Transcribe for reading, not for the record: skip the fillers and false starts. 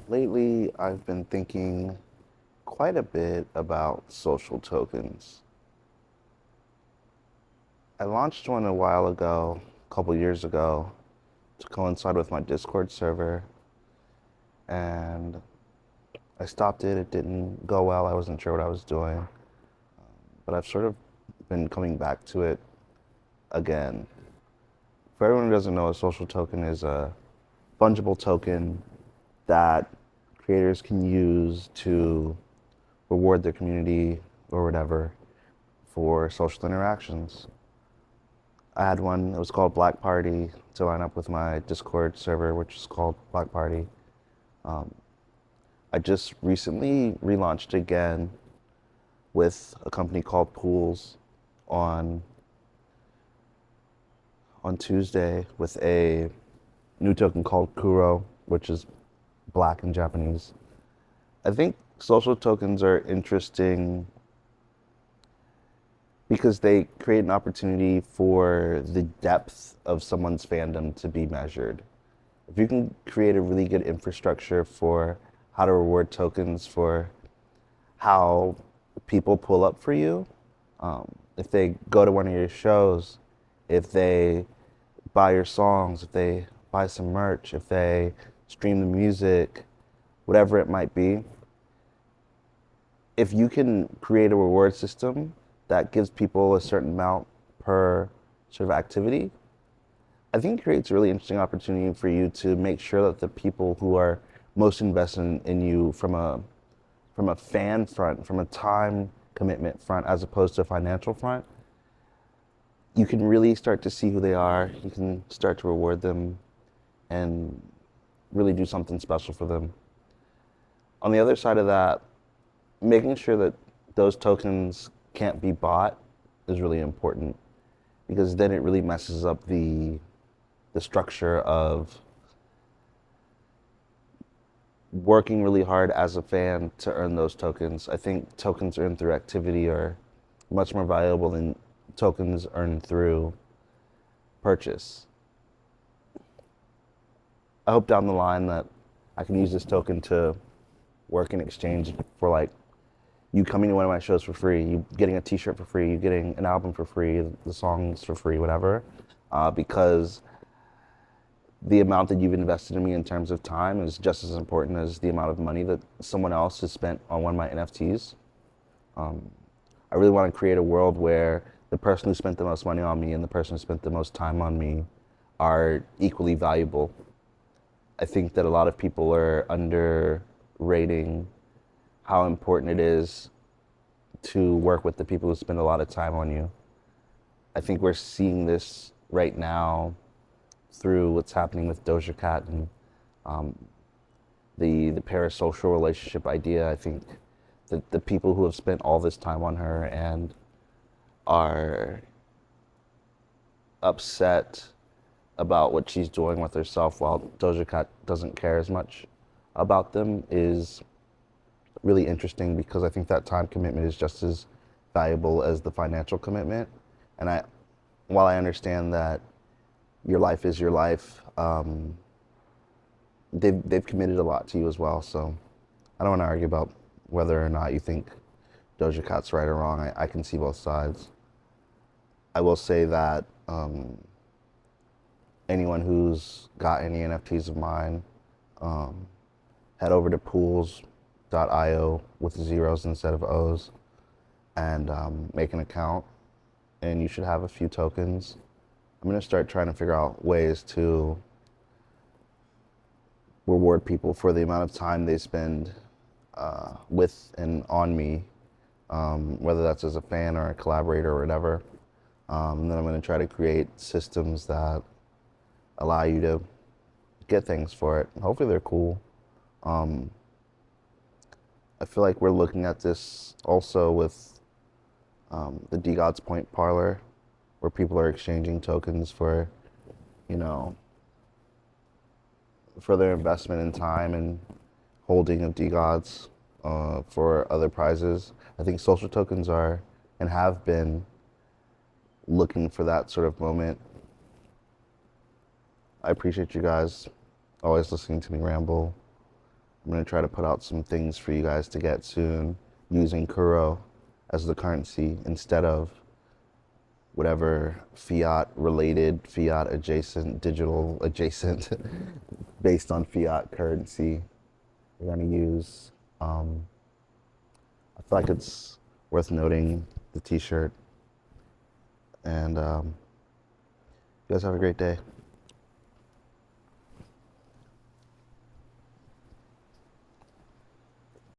Lately, I've been thinking quite a bit about social tokens. I launched one a while ago, a couple years ago, to coincide with my Discord server, and I stopped it. It didn't go well. I wasn't sure what I was doing, but I've sort of been coming back to it again. For everyone who doesn't know, a social token is a fungible token that creators can use to reward their community or whatever for social interactions. I had one, it was called Black Party, to line up with my Discord server, which is called Black Party. Um, I just recently relaunched again with a company called Pools on on Tuesday with a new token called Kuro, which is black in Japanese. I think social tokens are interesting because they create an opportunity for the depth of someone's fandom to be measured. If you can create a really good infrastructure for how to reward tokens for how people pull up for you, if they go to one of your shows, if they buy your songs, if they buy some merch, if they stream the music, whatever it might be, if you can create a reward system that gives people a certain amount per sort of activity, I think it creates a really interesting opportunity for you to make sure that the people who are most invested in you from a fan front, from a time commitment front, as opposed to a financial front, you can really start to see who they are. You can start to reward them and really do something special for them. On the other side of that, making sure that those tokens can't be bought is really important because then it really messes up the structure of working really hard as a fan to earn those tokens. I think tokens earned through activity are much more valuable than tokens earned through purchase. I hope down the line that I can use this token to work in exchange for like you coming to one of my shows for free, you getting a T-shirt for free, you getting an album for free, the songs for free, whatever, because the amount that you've invested in me in terms of time is just as important as the amount of money that someone else has spent on one of my NFTs. I really want to create a world where the person who spent the most money on me and the person who spent the most time on me are equally valuable. I think that a lot of people are underrating how important it is to work with the people who spend a lot of time on you. I think we're seeing this right now through what's happening with Doja Cat and um, the parasocial relationship idea. I think that the people who have spent all this time on her and are upset about what she's doing with herself while Doja Cat doesn't care as much about them is really interesting because I think that time commitment is just as valuable as the financial commitment. And while I understand that your life is your life, they've committed a lot to you as well. So I don't want to argue about whether or not you think Doja Cat's right or wrong. I can see both sides. I will say that anyone who's got any NFTs of mine, um, head over to pools.io with zeros instead of O's and make an account. And you should have a few tokens. I'm going to start trying to figure out ways to reward people for the amount of time they spend with and on me, whether that's as a fan or a collaborator or whatever. And then I'm going to try to create systems that allow you to get things for it. Hopefully they're cool. Um, I feel like we're looking at this also with the DGods Point parlor, where people are exchanging tokens for, you know, for their investment in time and holding of DGods for other prizes. I think social tokens are and have been looking for that sort of moment. I appreciate you guys always listening to me ramble. I'm gonna try to put out some things for you guys to get soon using Kuro as the currency instead of whatever fiat related, fiat adjacent, digital adjacent, based on fiat currency we're gonna use. I feel like it's worth noting the t-shirt, and you guys have a great day.